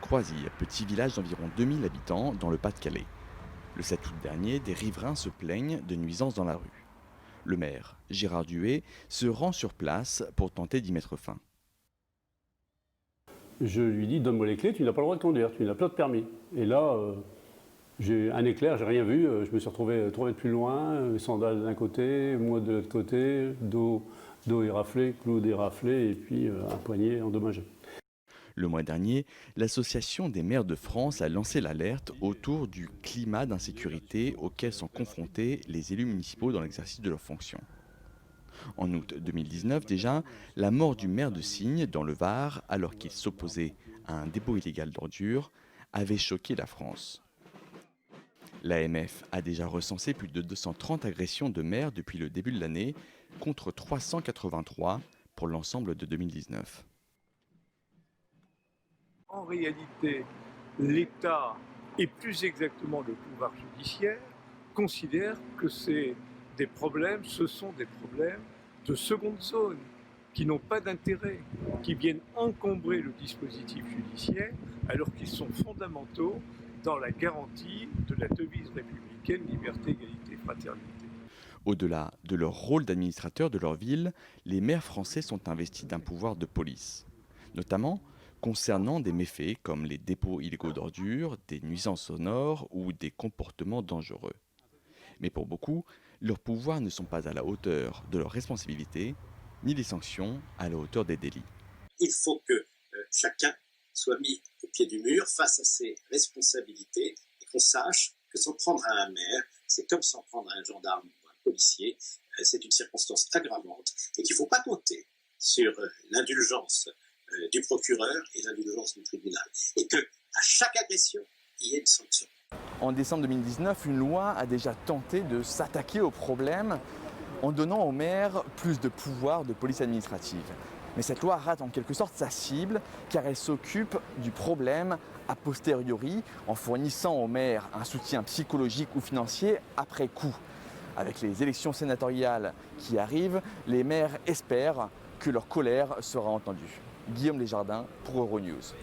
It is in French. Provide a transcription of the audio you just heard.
Croisy, petit village d'environ 2000 habitants dans le Pas-de-Calais. Le 7 août dernier, des riverains se plaignent de nuisances dans la rue. Le maire, Gérard Duhet, se rend sur place pour tenter d'y mettre fin. Je lui dis, donne-moi les clés, tu n'as pas le droit de conduire, tu n'as pas de permis. Et là, j'ai un éclair, j'ai rien vu, je me suis retrouvé 3 mètres plus loin, les sandales d'un côté, moi de l'autre côté, dos éraflé, clou éraflé et puis un poignet endommagé. Le mois dernier, l'Association des maires de France a lancé l'alerte autour du climat d'insécurité auquel sont confrontés les élus municipaux dans l'exercice de leurs fonctions. En août 2019 déjà, la mort du maire de Signes dans le Var, alors qu'il s'opposait à un dépôt illégal d'ordures, avait choqué la France. L'AMF a déjà recensé plus de 230 agressions de maires depuis le début de l'année, contre 383 pour l'ensemble de 2019. En réalité, l'État, et plus exactement le pouvoir judiciaire, considère que ce sont des problèmes de seconde zone, qui n'ont pas d'intérêt, qui viennent encombrer le dispositif judiciaire, alors qu'ils sont fondamentaux dans la garantie de la devise républicaine liberté, égalité, fraternité. Au-delà de leur rôle d'administrateur de leur ville, les maires français sont investis d'un pouvoir de police, notamment concernant des méfaits comme les dépôts illégaux d'ordures, des nuisances sonores ou des comportements dangereux. Mais pour beaucoup, leurs pouvoirs ne sont pas à la hauteur de leurs responsabilités, ni les sanctions à la hauteur des délits. Il faut que chacun soit mis au pied du mur face à ses responsabilités et qu'on sache que s'en prendre à un maire, c'est comme s'en prendre à un gendarme ou un policier, c'est une circonstance aggravante et qu'il ne faut pas compter sur l'indulgence du procureur et l'indulgence du tribunal. Et qu'à chaque agression, il y ait une sanction. En décembre 2019, une loi a déjà tenté de s'attaquer au problème en donnant aux maires plus de pouvoir de police administrative. Mais cette loi rate en quelque sorte sa cible car elle s'occupe du problème a posteriori en fournissant aux maires un soutien psychologique ou financier après coup. Avec les élections sénatoriales qui arrivent, les maires espèrent que leur colère sera entendue. Guillaume Lesjardins pour Euronews.